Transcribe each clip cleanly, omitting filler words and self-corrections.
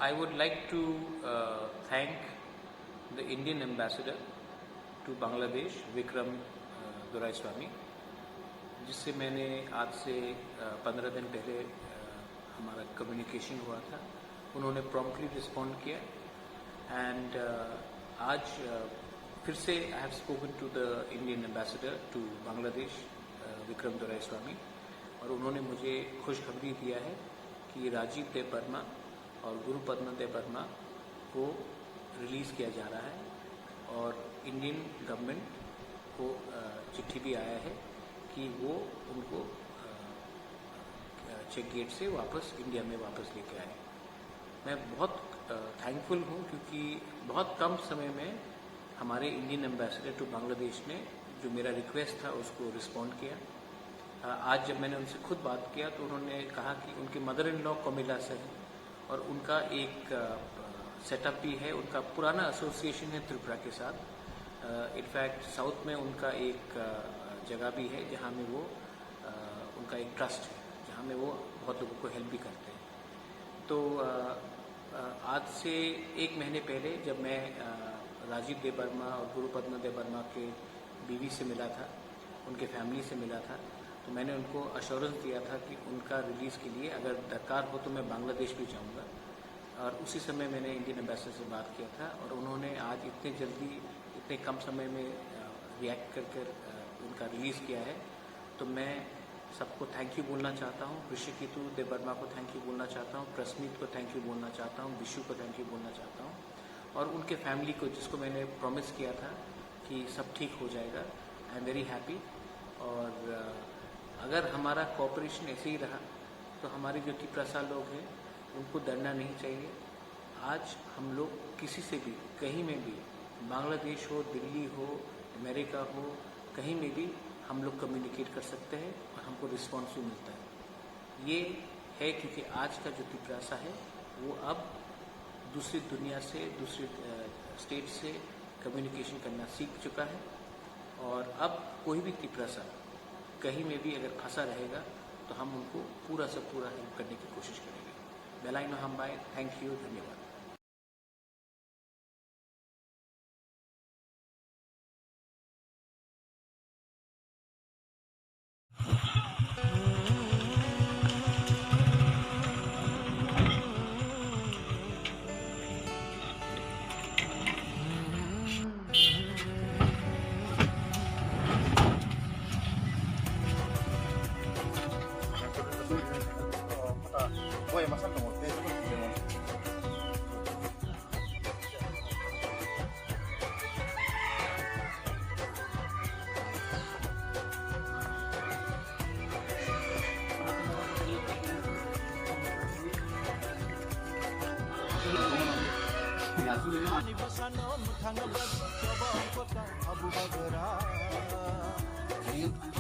I would like to thank the Indian ambassador to Bangladesh, Vikram Doraiswamy, जिससे मैंने आज से 15 दिन पहले हमारा कम्युनिकेशन हुआ था। उन्होंने प्रॉम्प्टली रिस्पॉन्ड किया एंड आज फिर से I have spoken to the Indian ambassador to Bangladesh Vikram Doraiswamy, और उन्होंने मुझे खुशखबरी दिया है कि राजीव देव वर्मा और गुरुपद्म देव वर्मा को रिलीज़ किया जा रहा है और इंडियन गवर्नमेंट को चिट्ठी भी आया है कि वो उनको चेक गेट से वापस इंडिया में वापस लेके आए। मैं बहुत थैंकफुल हूँ क्योंकि बहुत कम समय में हमारे इंडियन एम्बेसडर टू बांग्लादेश ने जो मेरा रिक्वेस्ट था उसको रिस्पॉन्ड किया। आज जब मैंने उनसे खुद बात किया तो उन्होंने कहा कि उनके मदर इन लॉ कोमिला से है और उनका एक सेटअप भी है, उनका पुराना एसोसिएशन है त्रिपुरा के साथ। इनफैक्ट साउथ में उनका एक जगह भी है जहाँ में वो उनका एक ट्रस्ट है जहाँ में वो बहुत लोगों को हेल्प भी करते हैं। तो आज से 1 महीने पहले जब मैं राजीव देव वर्मा और गुरुपद्म देव वर्मा के बीवी से मिला था, उनके फैमिली से मिला था, तो मैंने उनको अश्योरेंस दिया था कि उनका रिलीज़ के लिए अगर दरकार हो तो मैं बांग्लादेश भी जाऊंगा। और उसी समय मैंने इंडियन एम्बेसडर से बात किया था और उन्होंने आज इतने जल्दी इतने कम समय में रिएक्ट कर उनका रिलीज़ किया है। तो मैं सबको थैंक यू बोलना चाहता हूँ, ऋषिकेतु देव वर्मा को थैंक यू बोलना चाहता हूँ, प्रस्मित को थैंक यू बोलना चाहता हूँ, विशु को थैंक यू बोलना चाहता हूँ, और उनके फैमिली को जिसको मैंने प्रॉमिस किया था कि सब ठीक हो जाएगा। I am very happy. और अगर हमारा कोऑपरेशन ऐसे ही रहा तो हमारे जो त्रिपुरा लोग हैं उनको डरना नहीं चाहिए। आज हम लोग किसी से भी कहीं में भी, बांग्लादेश हो, दिल्ली हो, अमेरिका हो, कहीं में भी हम लोग कम्युनिकेट कर सकते हैं और हमको रिस्पॉन्स भी मिलता है। ये है क्योंकि आज का जो त्रिपुरा है वो अब दूसरी दुनिया से, दूसरे स्टेट से कम्युनिकेशन करना सीख चुका है और अब कोई भी त्रिपुरा कहीं में भी अगर फंसा रहेगा तो हम उनको पूरा से पूरा हेल्प करने की कोशिश करेंगे। बेलाइनो हम्बाई, थैंक यू, धन्यवाद।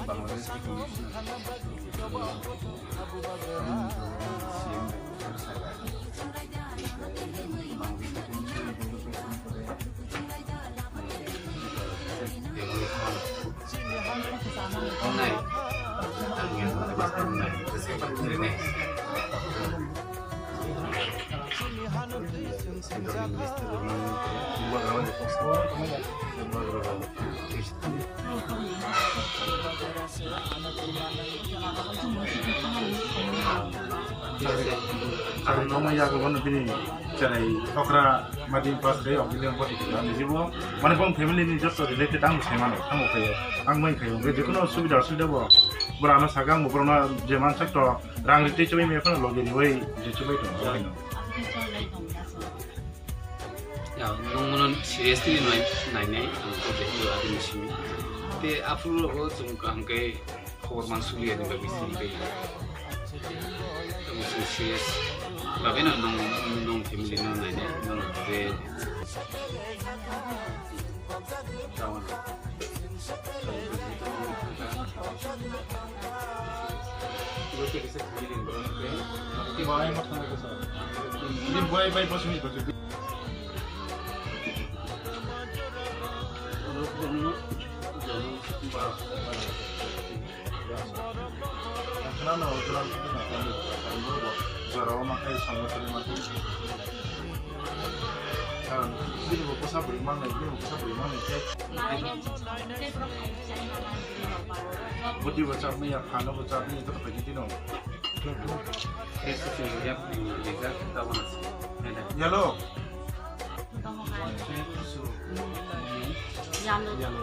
बांग्लादेश की नौमा याको भन्नु पनि चलाई टक्रा माध्यम पास रे अभिले पति हामी जीव माने कोन फ्यामिली नि जस्तो रिलेटेड आंग सेमान आंग खयो आंग मै खयो बे जिकुनो सुविधा बो बराना सागांग बरना जे मानसक त रांग रिते चबै मे फन लगेरि वइ जे चबै त हैन या नोंगन सिरियसली नाइनाय आंखौ बे आदिनि सिमी ते आफुल हो जों कांकै खबर मानसुलि अनि बिसि बै तो सिरियस बाबे न नों फैमिली न नाइनाय नों बे Jarawa makai sama terima kasih. Bini mo kusa beri mang nih, bini mo kusa beri mang nih. Budi bocah nih ya, khano bocah nih itu apa gitu no? Itu sih ya bisa kita bahas. Ada. Ya lo. Yalo.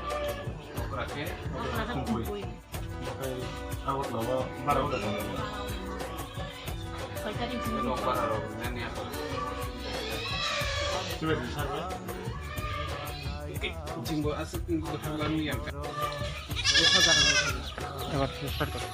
Oke. Kumpul. Awak lawa marah udah kan? Itu apa haro ini apa? Coba di sana. Jinggo asap jinggo halam yang. এবার start করো